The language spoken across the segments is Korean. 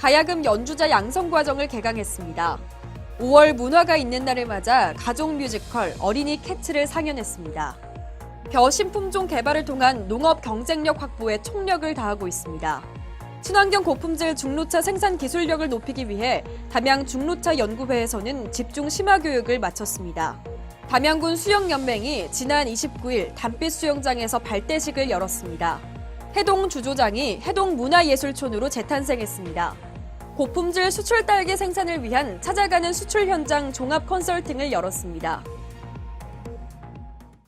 가야금 연주자 양성 과정을 개강했습니다. 5월 문화가 있는 날을 맞아 가족 뮤지컬 어린이 캐츠를 상연했습니다. 벼 신품종 개발을 통한 농업 경쟁력 확보에 총력을 다하고 있습니다. 친환경 고품질 중로차 생산 기술력을 높이기 위해 담양 중로차 연구회에서는 집중 심화 교육을 마쳤습니다. 담양군 수영연맹이 지난 29일 담빛 수영장에서 발대식을 열었습니다. 해동 주조장이 해동문화예술촌으로 재탄생했습니다. 고품질 수출 딸기 생산을 위한 찾아가는 수출 현장 종합 컨설팅을 열었습니다.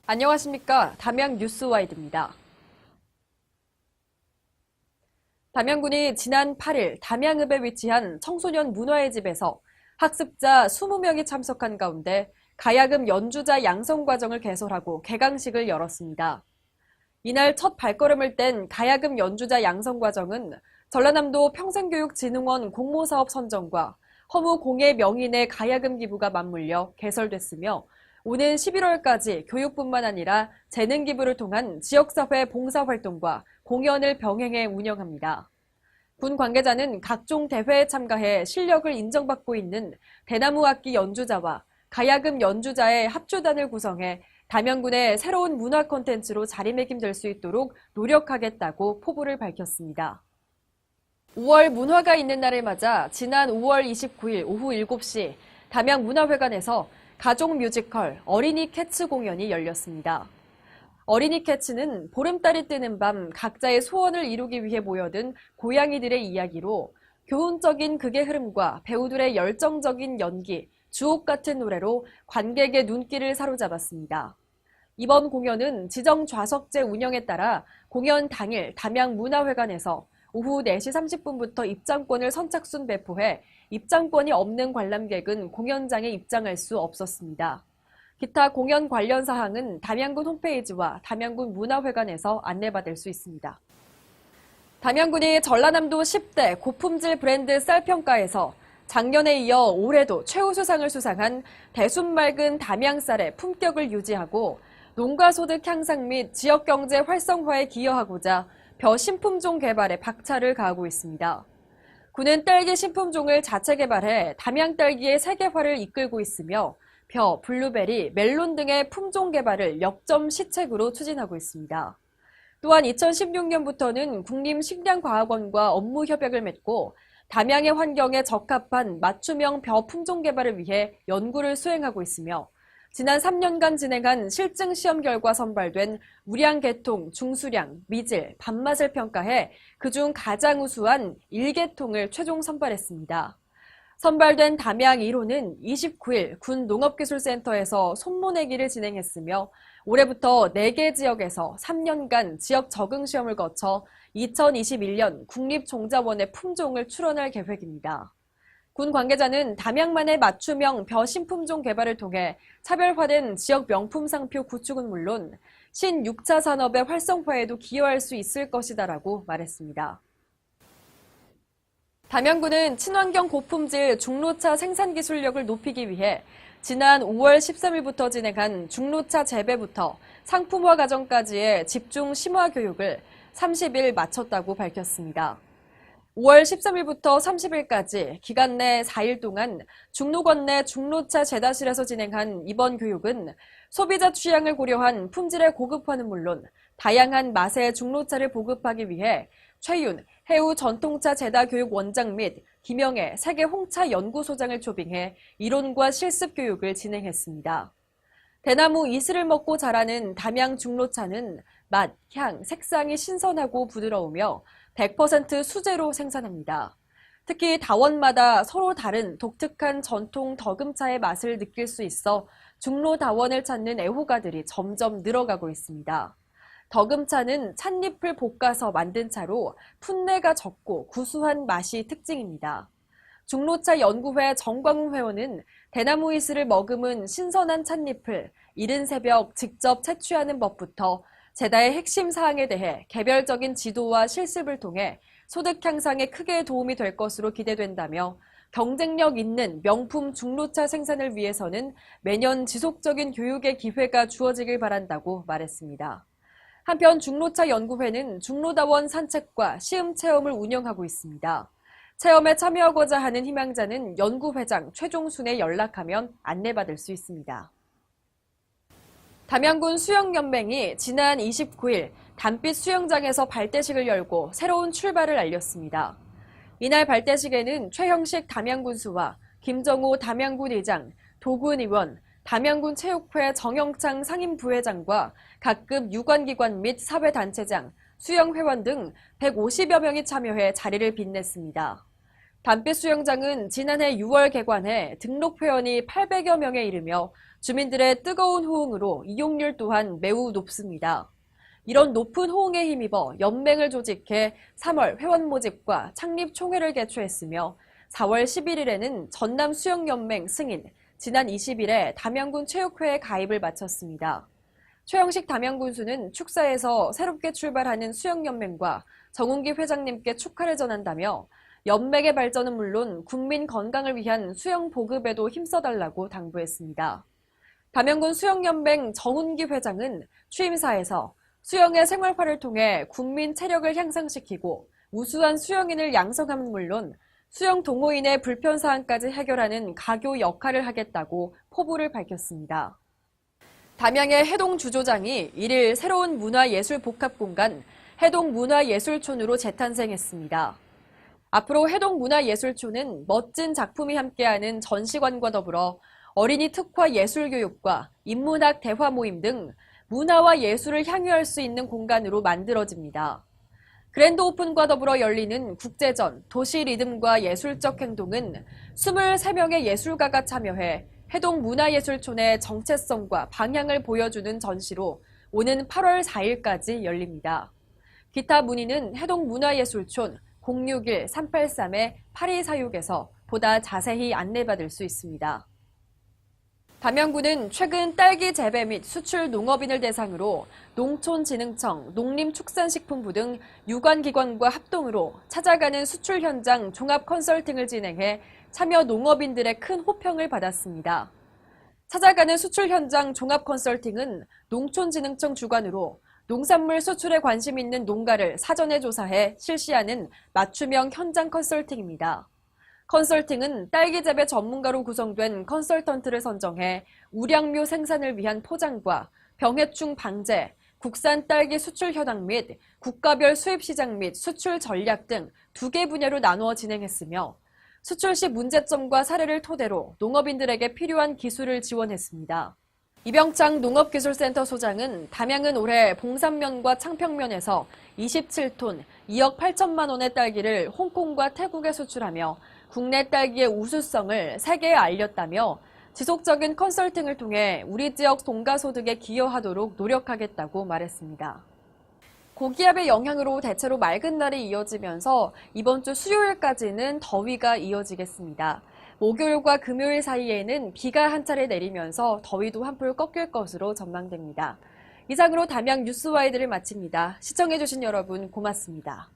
안녕하십니까. 담양 뉴스와이드입니다. 담양군이 지난 8일 담양읍에 위치한 청소년 문화의 집에서 학습자 20명이 참석한 가운데 가야금 연주자 양성 과정을 개설하고 개강식을 열었습니다. 이날 첫 발걸음을 뗀 가야금 연주자 양성 과정은 전라남도 평생교육진흥원 공모사업 선정과 허무 공예 명인의 가야금 기부가 맞물려 개설됐으며 오는 11월까지 교육뿐만 아니라 재능 기부를 통한 지역사회 봉사활동과 공연을 병행해 운영합니다. 군 관계자는 각종 대회에 참가해 실력을 인정받고 있는 대나무 악기 연주자와 가야금 연주자의 합주단을 구성해 담양군의 새로운 문화 콘텐츠로 자리매김될 수 있도록 노력하겠다고 포부를 밝혔습니다. 5월 문화가 있는 날을 맞아 지난 5월 29일 오후 7시 담양문화회관에서 가족 뮤지컬 어린이 캐츠 공연이 열렸습니다. 어린이 캐츠는 보름달이 뜨는 밤 각자의 소원을 이루기 위해 모여든 고양이들의 이야기로 교훈적인 극의 흐름과 배우들의 열정적인 연기, 주옥 같은 노래로 관객의 눈길을 사로잡았습니다. 이번 공연은 지정 좌석제 운영에 따라 공연 당일 담양문화회관에서 오후 4시 30분부터 입장권을 선착순 배포해 입장권이 없는 관람객은 공연장에 입장할 수 없었습니다. 기타 공연 관련 사항은 담양군 홈페이지와 담양군 문화회관에서 안내받을 수 있습니다. 담양군이 전라남도 10대 고품질 브랜드 쌀 평가에서 작년에 이어 올해도 최우수상을 수상한 대순 맑은 담양쌀의 품격을 유지하고 농가 소득 향상 및 지역 경제 활성화에 기여하고자 벼 신품종 개발에 박차를 가하고 있습니다. 군은 딸기 신품종을 자체 개발해 담양 딸기의 세계화를 이끌고 있으며 벼, 블루베리, 멜론 등의 품종 개발을 역점 시책으로 추진하고 있습니다. 또한 2016년부터는 국립식량과학원과 업무 협약을 맺고 담양의 환경에 적합한 맞춤형 벼 품종 개발을 위해 연구를 수행하고 있으며 지난 3년간 진행한 실증 시험 결과 선발된 우량 계통, 중수량, 미질, 밥맛을 평가해 그중 가장 우수한 1계통을 최종 선발했습니다. 선발된 담양 1호는 29일 군 농업기술센터에서 손모내기를 진행했으며 올해부터 4개 지역에서 3년간 지역 적응 시험을 거쳐 2021년 국립종자원의 품종을 출원할 계획입니다. 군 관계자는 담양만의 맞춤형 벼 신품종 개발을 통해 차별화된 지역 명품 상표 구축은 물론 신6차 산업의 활성화에도 기여할 수 있을 것이다라고 말했습니다. 담양군은 친환경 고품질 중로차 생산 기술력을 높이기 위해 지난 5월 13일부터 진행한 중로차 재배부터 상품화 과정까지의 집중 심화 교육을 30일 마쳤다고 밝혔습니다. 5월 13일부터 30일까지 기간 내 4일 동안 중로권 내 중로차 재단실에서 진행한 이번 교육은 소비자 취향을 고려한 품질의 고급화는 물론 다양한 맛의 중로차를 보급하기 위해 최윤 해우 전통차 재다 교육 원장 및 김영애 세계 홍차 연구소장을 초빙해 이론과 실습 교육을 진행했습니다. 대나무 이슬을 먹고 자라는 담양 중로차는 맛, 향, 색상이 신선하고 부드러우며 100% 수제로 생산합니다. 특히 다원마다 서로 다른 독특한 전통 덕음차의 맛을 느낄 수 있어 중로다원을 찾는 애호가들이 점점 늘어가고 있습니다. 덕음차는 찻잎을 볶아서 만든 차로 풋내가 적고 구수한 맛이 특징입니다. 중로차 연구회 정광웅 회원은 대나무 이슬을 머금은 신선한 찻잎을 이른 새벽 직접 채취하는 법부터 재다의 핵심 사항에 대해 개별적인 지도와 실습을 통해 소득 향상에 크게 도움이 될 것으로 기대된다며 경쟁력 있는 명품 중로차 생산을 위해서는 매년 지속적인 교육의 기회가 주어지길 바란다고 말했습니다. 한편 중로차 연구회는 중로다원 산책과 시음 체험을 운영하고 있습니다. 체험에 참여하고자 하는 희망자는 연구회장 최종순에 연락하면 안내받을 수 있습니다. 담양군 수영연맹이 지난 29일 담빛 수영장에서 발대식을 열고 새로운 출발을 알렸습니다. 이날 발대식에는 최형식 담양군수와 김정호 담양군 의장, 도군 의원, 담양군 체육회 정영창 상임부회장과 각급 유관기관 및 사회단체장, 수영회원 등 150여 명이 참여해 자리를 빛냈습니다. 담빛 수영장은 지난해 6월 개관해 등록 회원이 800여 명에 이르며 주민들의 뜨거운 호응으로 이용률 또한 매우 높습니다. 이런 높은 호응에 힘입어 연맹을 조직해 3월 회원 모집과 창립 총회를 개최했으며 4월 11일에는 전남 수영연맹 승인, 지난 20일에 담양군 체육회에 가입을 마쳤습니다. 최형식 담양군수는 축사에서 새롭게 출발하는 수영연맹과 정운기 회장님께 축하를 전한다며 연맹의 발전은 물론 국민 건강을 위한 수영 보급에도 힘써달라고 당부했습니다. 담양군 수영연맹 정운기 회장은 취임사에서 수영의 생활화를 통해 국민 체력을 향상시키고 우수한 수영인을 양성함은 물론 수영 동호인의 불편사항까지 해결하는 가교 역할을 하겠다고 포부를 밝혔습니다. 담양의 해동주조장이 1일 새로운 문화예술복합공간 해동문화예술촌으로 재탄생했습니다. 앞으로 해동문화예술촌은 멋진 작품이 함께하는 전시관과 더불어 어린이 특화 예술교육과 인문학 대화 모임 등 문화와 예술을 향유할 수 있는 공간으로 만들어집니다. 그랜드 오픈과 더불어 열리는 국제전 도시 리듬과 예술적 행동은 23명의 예술가가 참여해 해동문화예술촌의 정체성과 방향을 보여주는 전시로 오는 8월 4일까지 열립니다. 기타 문의는 해동문화예술촌 061-383-8246에서 보다 자세히 안내받을 수 있습니다. 담양군은 최근 딸기 재배 및 수출 농업인을 대상으로 농촌진흥청, 농림축산식품부 등 유관기관과 합동으로 찾아가는 수출 현장 종합 컨설팅을 진행해 참여 농업인들의 큰 호평을 받았습니다. 찾아가는 수출 현장 종합 컨설팅은 농촌진흥청 주관으로 농산물 수출에 관심 있는 농가를 사전에 조사해 실시하는 맞춤형 현장 컨설팅입니다. 컨설팅은 딸기 재배 전문가로 구성된 컨설턴트를 선정해 우량묘 생산을 위한 포장과 병해충 방제, 국산 딸기 수출 현황 및 국가별 수입 시장 및 수출 전략 등 2개 분야로 나누어 진행했으며 수출 시 문제점과 사례를 토대로 농업인들에게 필요한 기술을 지원했습니다. 이병창 농업기술센터 소장은 담양은 올해 봉산면과 창평면에서 27톤 2억 8천만 원의 딸기를 홍콩과 태국에 수출하며 국내 딸기의 우수성을 세계에 알렸다며 지속적인 컨설팅을 통해 우리 지역 동가소득에 기여하도록 노력하겠다고 말했습니다. 고기압의 영향으로 대체로 맑은 날이 이어지면서 이번 주 수요일까지는 더위가 이어지겠습니다. 목요일과 금요일 사이에는 비가 한 차례 내리면서 더위도 한풀 꺾일 것으로 전망됩니다. 이상으로 담양 뉴스와이드를 마칩니다. 시청해주신 여러분 고맙습니다.